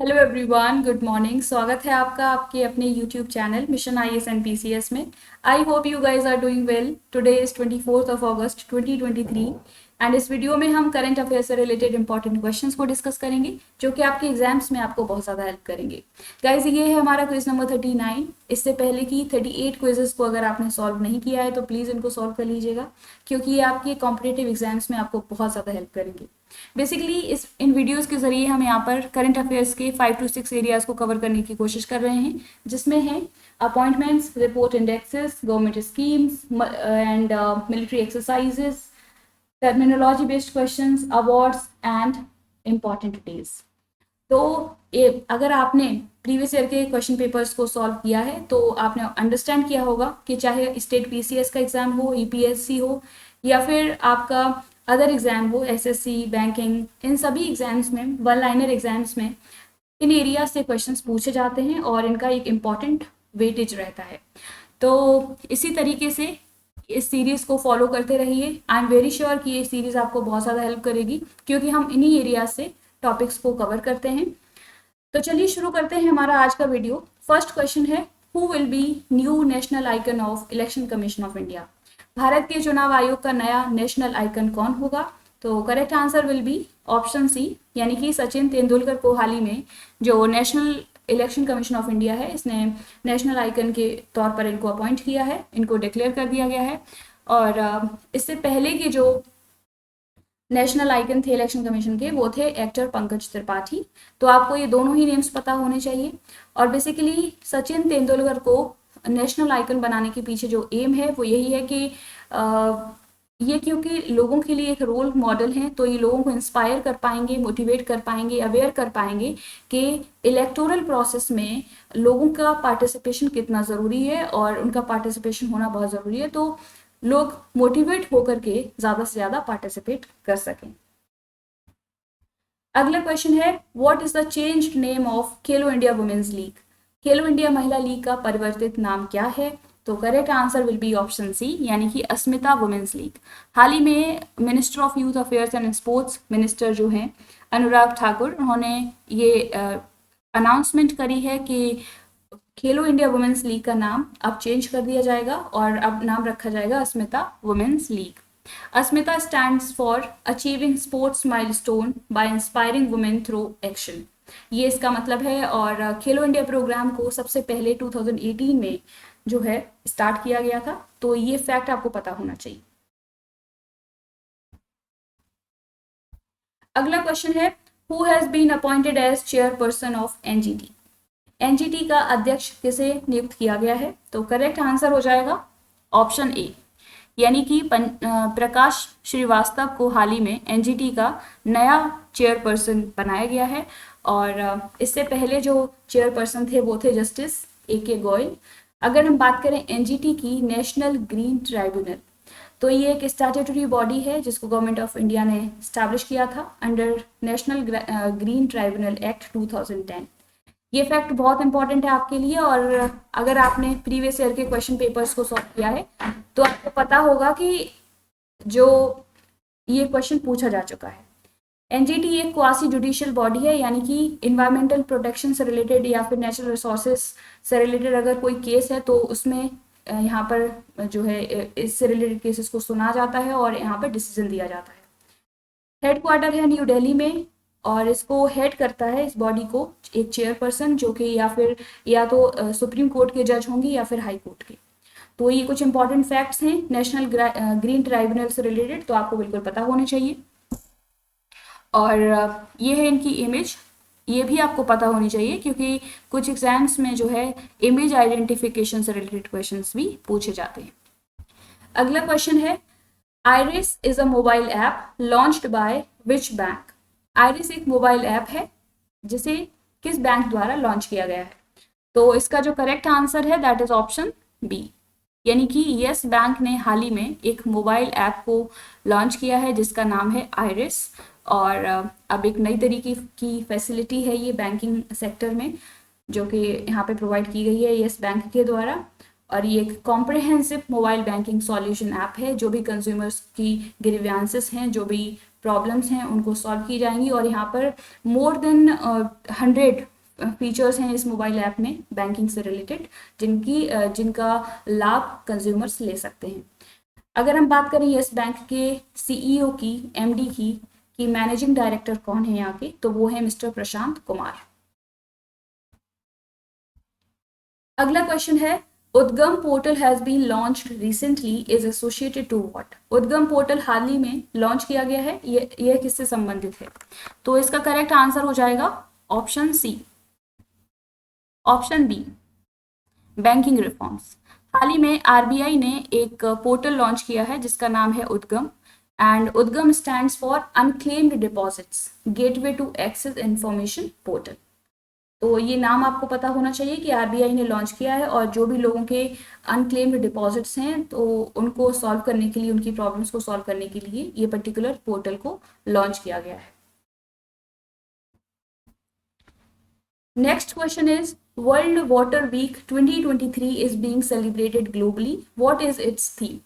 Hello everyone, good morning. स्वागत है आपका आपके अपने YouTube channel mission IAS and PCS में। I hope you guys are doing well. Today is 24th of August 2023 and इस video में हम करंट अफेयर से रिलेटेड इंपॉर्टेंट क्वेश्चंस को डिस्कस करेंगे जो कि आपके एग्जाम्स में आपको बहुत ज़्यादा हेल्प करेंगे। गाइज, ये है हमारा क्विज नंबर 39। इससे पहले की 38 क्विजेस को अगर आपने सॉल्व नहीं किया है तो प्लीज़ इनको सॉल्व कर लीजिएगा, क्योंकि ये आपके कॉम्पिटेटिव एग्जाम्स में आपको बहुत ज़्यादा हेल्प करेंगे। बेसिकली इन वीडियोस के जरिए हम यहाँ पर करंट अफेयर्स के 5 to 6 एरियाज को कवर करने की कोशिश कर रहे हैं, जिसमें है appointments, report indexes, government schemes and military exercises, terminology based questions, awards and important days. तो अगर आपने प्रीवियस ईयर के क्वेश्चन पेपर्स को सॉल्व किया है तो आपने अंडरस्टैंड किया होगा कि चाहे स्टेट पीसीएस का एग्जाम हो, यूपीएससी हो, या फिर आपका अदर एग्जाम हो, एसएससी, बैंकिंग, इन सभी एग्जाम्स में, वन लाइनर एग्जाम्स में इन एरिया से क्वेश्चंस पूछे जाते हैं और इनका एक इम्पॉर्टेंट वेटेज रहता है। तो इसी तरीके से इस सीरीज को फॉलो करते रहिए। आई एम वेरी श्योर कि ये सीरीज आपको बहुत ज़्यादा हेल्प करेगी, क्योंकि हम इन्हीं एरिया से टॉपिक्स को कवर करते हैं। तो चलिए शुरू करते हैं हमारा आज का वीडियो। फर्स्ट क्वेश्चन है, who will be new national icon of election commission of India? Bharat के चुनाव आयोग का नया नेशनल आइकन कौन होगा? तो correct answer will be option C, यानी कि सचिन तेंदुलकर को हाल ही में जो national election commission of India है, इसने नेशनल आइकन के तौर पर इनको अपॉइंट किया है, इनको डिक्लेयर कर दिया गया है। और इससे पहले के जो नेशनल आइकन थे इलेक्शन कमीशन के, वो थे एक्टर पंकज त्रिपाठी। तो आपको ये दोनों ही नेम्स पता होने चाहिए। और बेसिकली सचिन तेंदुलकर को नेशनल आइकन बनाने के पीछे जो एम है वो यही है कि ये क्योंकि लोगों के लिए एक रोल मॉडल हैं, तो ये लोगों को इंस्पायर कर पाएंगे, मोटिवेट कर पाएंगे, अवेयर कर पाएंगे कि इलेक्टोरल प्रोसेस में लोगों का पार्टिसिपेशन कितना ज़रूरी है और उनका पार्टिसिपेशन होना बहुत ज़रूरी है, तो लोग मोटिवेट होकर के ज़्यादा से ज़्यादा पार्टिसिपेट कर सकें। अगला क्वेश्चन है, what is the changed name of Khelo India women's league? Khelo India महिला लीग का परिवर्तित नाम क्या है? तो correct answer will be option C, यानी कि अस्मिता वुमेन्स लीग। हाल ही में minister of youth affairs and sports minister जो हैं अनुराग ठाकुर, उन्होंने ये अनाउंसमेंट करी है कि खेलो इंडिया वुमेन्स लीग का नाम अब चेंज कर दिया जाएगा और अब नाम रखा जाएगा Asmita women's league. Asmita stands for achieving sports milestone by inspiring women through action, ये इसका मतलब है। और खेलो इंडिया प्रोग्राम को सबसे पहले 2018 में जो है स्टार्ट किया गया था, तो ये फैक्ट आपको पता होना चाहिए। अगला क्वेश्चन है, who has been appointed as chairperson of NGT? NGT का अध्यक्ष किसे नियुक्त किया गया है? तो करेक्ट आंसर हो जाएगा ऑप्शन ए, यानी कि प्रकाश श्रीवास्तव को हाल ही में एनजीटी का नया चेयरपर्सन बनाया गया है। और इससे पहले जो चेयरपर्सन थे वो थे जस्टिस ए.के. गोयल। अगर हम बात करें एनजीटी की, नेशनल ग्रीन ट्राइब्यूनल, तो ये एक स्टैट्यूटरी बॉडी है जिसको गवर्नमेंट ऑफ इंडिया ने स्टैब्लिश किया था under national green tribunal act 2010। ये फैक्ट बहुत इंपॉर्टेंट है आपके लिए, और अगर आपने प्रीवियस ईयर के क्वेश्चन पेपर्स को सॉल्व किया है तो आपको पता होगा कि जो ये क्वेश्चन पूछा जा चुका है। एनजीटी एक क्वासी जुडिशियल बॉडी है, यानी कि इन्वायरमेंटल प्रोटेक्शन से रिलेटेड या फिर नेचुरल रिसोर्सेज से रिलेटेड अगर कोई केस है तो उसमें यहाँ पर जो है इससे रिलेटेड केसेस को सुना जाता है और यहाँ पर डिसीजन दिया जाता है। हेडक्वार्टर है न्यू दिल्ली में और इसको हेड करता है, इस बॉडी को, एक चेयरपर्सन जो कि या तो सुप्रीम कोर्ट के जज होंगे या फिर हाई कोर्ट के। तो ये कुछ इंपॉर्टेंट फैक्ट्स हैं नेशनल ग्रीन ट्राइब्यूनल से रिलेटेड, तो आपको बिल्कुल पता होने चाहिए। और ये है इनकी इमेज, ये भी आपको पता होनी चाहिए क्योंकि कुछ एग्जाम्स में जो है इमेज आइडेंटिफिकेशन से रिलेटेड क्वेश्चंस भी पूछे जाते हैं। अगला क्वेश्चन है, iris is a mobile app launched by which bank? Iris एक मोबाइल ऐप है जिसे किस बैंक द्वारा लॉन्च किया गया है? तो इसका जो करेक्ट आंसर है दैट इज ऑप्शन बी, यानी कि यस बैंक ने हाल ही में एक मोबाइल ऐप को लॉन्च किया है जिसका नाम है आइरिस। और अब एक नई तरीके की फैसिलिटी है ये बैंकिंग सेक्टर में, जो कि यहाँ पे प्रोवाइड की गई है यस बैंक के द्वारा। और ये एक comprehensive mobile banking solution app है, जो भी कंज्यूमर्स की ग्रीवियंसेस हैं, जो भी प्रॉब्लम्स हैं, उनको सॉल्व की जाएंगी। और यहाँ पर मोर देन 100 फीचर्स हैं इस मोबाइल ऐप में बैंकिंग से रिलेटेड, जिनका लाभ कंज्यूमर्स ले सकते हैं। अगर हम बात करें यस बैंक के सीईओ की, एमडी की, कि मैनेजिंग डायरेक्टर कौन है यहाँ के, तो वो है मिस्टर प्रशांत कुमार। अगला क्वेश्चन है, Udgam portal has been launched recently is associated to what. Udgam portal हाल ही में लॉन्च किया गया है, ये किससे संबंधित है? तो इसका करेक्ट आंसर हो जाएगा option C. Option B, banking reforms. हाल ही में आरबीआई ने एक पोर्टल लॉन्च किया है जिसका नाम है Udgam, and Udgam stands for unclaimed deposits gateway to access information portal. तो ये नाम आपको पता होना चाहिए कि आरबीआई ने लॉन्च किया है, और जो भी लोगों के अनक्लेम्ड डिपॉजिट्स हैं तो उनको सॉल्व करने के लिए, उनकी प्रॉब्लम्स को सॉल्व करने के लिए ये पर्टिकुलर पोर्टल को लॉन्च किया गया है। Next question is, world water week 2023 is being celebrated globally, what is its theme.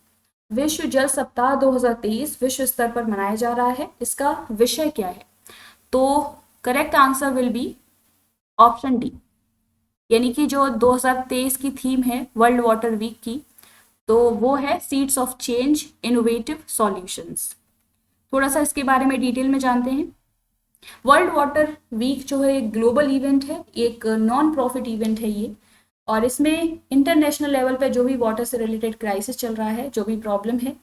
विश्व जल सप्ताह 2023 विश्व स्तर पर मनाया जा रहा है, इसका विषय क्या है? तो correct answer will be option D, यानी कि जो 2023 की थीम है वर्ल्ड वाटर वीक की, तो वो है seeds of change, innovative solutions. थोड़ा सा इसके बारे में डिटेल में जानते हैं। वर्ल्ड वाटर वीक जो है एक ग्लोबल इवेंट है, एक नॉन प्रॉफिट इवेंट है ये, और इसमें इंटरनेशनल लेवल पे जो भी वाटर से रिलेटेड क्राइसिस चल रहा है, जो भी प्रॉब्लम है,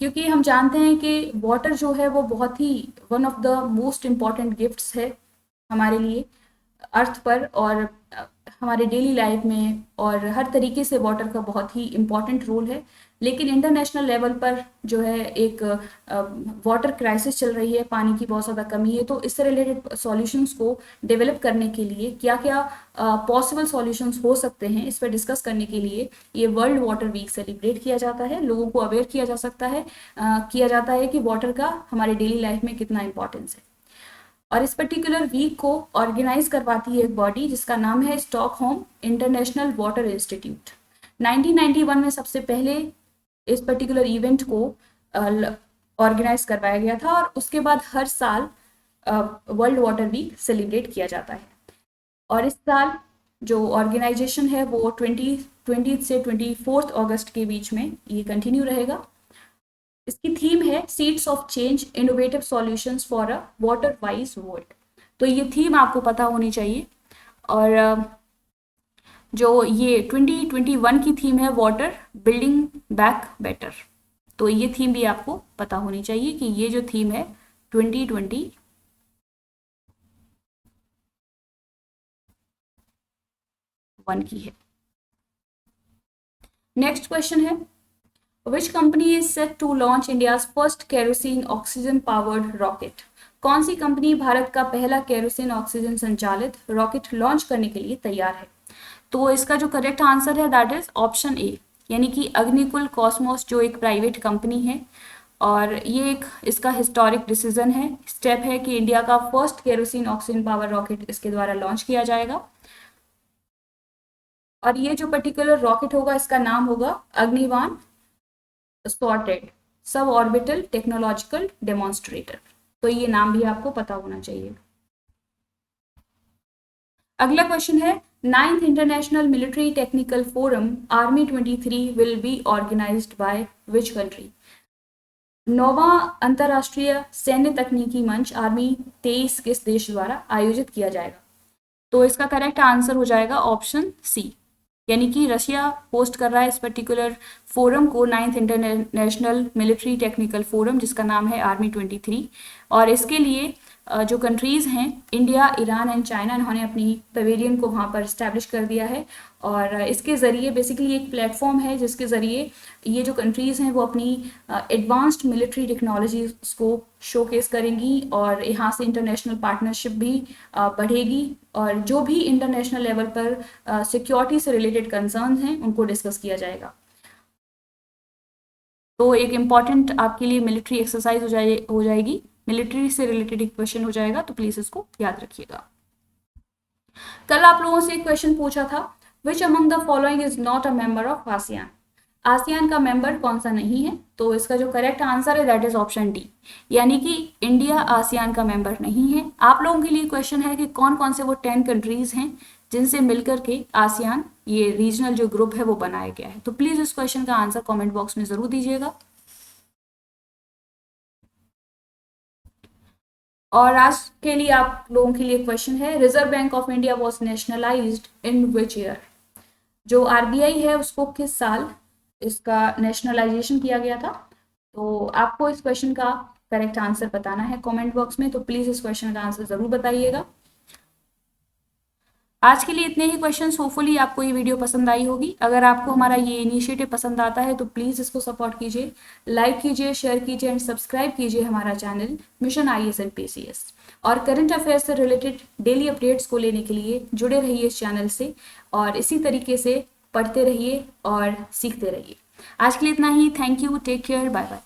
क्योंकि हम जानते हैं कि वाटर जो है वो बहुत ही one of the most important gifts है हमारे लिए अर्थ पर, और हमारे डेली लाइफ में, और हर तरीके से वाटर का बहुत ही इम्पॉर्टेंट रोल है। लेकिन इंटरनेशनल लेवल पर जो है एक वाटर क्राइसिस चल रही है, पानी की बहुत ज़्यादा कमी है, तो इससे रिलेटेड सॉल्यूशंस को डेवलप करने के लिए क्या क्या पॉसिबल सॉल्यूशंस हो सकते हैं, इस पर डिस्कस करने के लिए ये वर्ल्ड वाटर वीक सेलिब्रेट किया जाता है। लोगों को अवेयर किया जाता है कि वाटर का हमारे डेली लाइफ में कितना इंपॉर्टेंस है। और इस पर्टिकुलर वीक को ऑर्गेनाइज करवाती है एक बॉडी जिसका नाम है स्टॉकहोम इंटरनेशनल वाटर इंस्टीट्यूट। 1991 में सबसे पहले इस पर्टिकुलर इवेंट को ऑर्गेनाइज करवाया गया था, और उसके बाद हर साल वर्ल्ड वाटर वीक सेलिब्रेट किया जाता है। और इस साल जो ऑर्गेनाइजेशन है वो 20 से 24 अगस्त के बीच में ये कंटिन्यू रहेगा। इसकी थीम है seeds of change, innovative solutions for a water wise world. तो ये थीम आपको पता होनी चाहिए। और जो ये 2021 की थीम है वाटर बिल्डिंग बैक बेटर, तो ये थीम भी आपको पता होनी चाहिए कि ये जो थीम है 2021 की है। नेक्स्ट क्वेश्चन है, Which company is set to launch India's first kerosene oxygen powered rocket? कौन सी कंपनी भारत का पहला केरोसिन ऑक्सीजन संचालित रॉकेट लॉन्च करने के लिए तैयार है? तो इसका जो करेक्ट आंसर है दैट इज ऑप्शन ए, यानी कि अग्निकुल कॉस्मोस, जो एक प्राइवेट कंपनी है, और ये एक इसका हिस्टोरिक डिसीजन है, स्टेप है कि इंडिया का first kerosene oxygen power rocket इसके द्वारा लॉन्च किया जाएगा। और ये जो पर्टिकुलर रॉकेट होगा इसका नाम होगा Agnibaan sorted sub orbital technological demonstrator. तो ये नाम भी आपको पता होना चाहिए। अगला क्वेश्चन है, 9th international military technical forum army 23 will be organised by which country. 9वां अंतरराष्ट्रीय सैन्य तकनीकी मंच आर्मी 23 किस देश द्वारा आयोजित किया जाएगा? तो इसका करेक्ट आंसर हो जाएगा ऑप्शन सी, यानी कि रशिया होस्ट कर रहा है इस पर्टिकुलर फोरम को, 9th international military technical forum, जिसका नाम है आर्मी 23। और इसके लिए जो कंट्रीज़ हैं इंडिया, ईरान एंड चाइना, इन्होंने अपनी पवेलियन को वहाँ पर इस्टेब्लिश कर दिया है। और इसके ज़रिए बेसिकली एक प्लेटफॉर्म है जिसके ज़रिए ये जो कंट्रीज़ हैं वो अपनी एडवांस्ड मिलिट्री टेक्नोलॉजीज़ को शोकेस करेंगी, और यहाँ से इंटरनेशनल पार्टनरशिप भी बढ़ेगी, और जो भी इंटरनेशनल लेवल पर सिक्योरिटी से रिलेटेड कंसर्न्स हैं उनको डिस्कस किया जाएगा। तो एक इम्पॉर्टेंट आपके लिए मिलिट्री एक्सरसाइज हो जाएगी, मिलिट्री से रिलेटेड एक क्वेश्चन हो जाएगा, तो प्लीज इसको याद रखिएगा। कल आप लोगों से एक क्वेश्चन पूछा था, which among the following is not a member of ASEAN. ASEAN का मेंबर कौन सा नहीं है? तो इसका जो करेक्ट आंसर है दैट इज ऑप्शन डी, यानी कि इंडिया आसियान का मेंबर नहीं है। आप लोगों के लिए क्वेश्चन है कि कौन कौन से वो 10 कंट्रीज हैं जिनसे मिलकर के आसियान ये रीजनल जो ग्रुप है वो बनाया गया है। तो प्लीज इस क्वेश्चन का आंसर कमेंट बॉक्स में जरूर दीजिएगा। और आज के लिए आप लोगों के लिए क्वेश्चन है, reserve bank of India was nationalised in which year? जो आरबीआई है उसको किस साल इसका नेशनलाइजेशन किया गया था? तो आपको इस क्वेश्चन का करेक्ट आंसर बताना है कमेंट बॉक्स में, तो प्लीज इस क्वेश्चन का आंसर जरूर बताइएगा। आज के लिए इतने ही क्वेश्चंस, होपफुली आपको ये वीडियो पसंद आई होगी। अगर आपको हमारा ये इनिशिएटिव पसंद आता है तो प्लीज़ इसको सपोर्ट कीजिए, लाइक कीजिए, शेयर कीजिए एंड सब्सक्राइब कीजिए हमारा channel mission IAS and PCS. और करंट अफेयर्स से रिलेटेड डेली अपडेट्स को लेने के लिए जुड़े रहिए इस चैनल से और इसी तरीके से पढ़ते रहिए और सीखते रहिए। आज के लिए इतना ही। Thank you, take care, bye bye.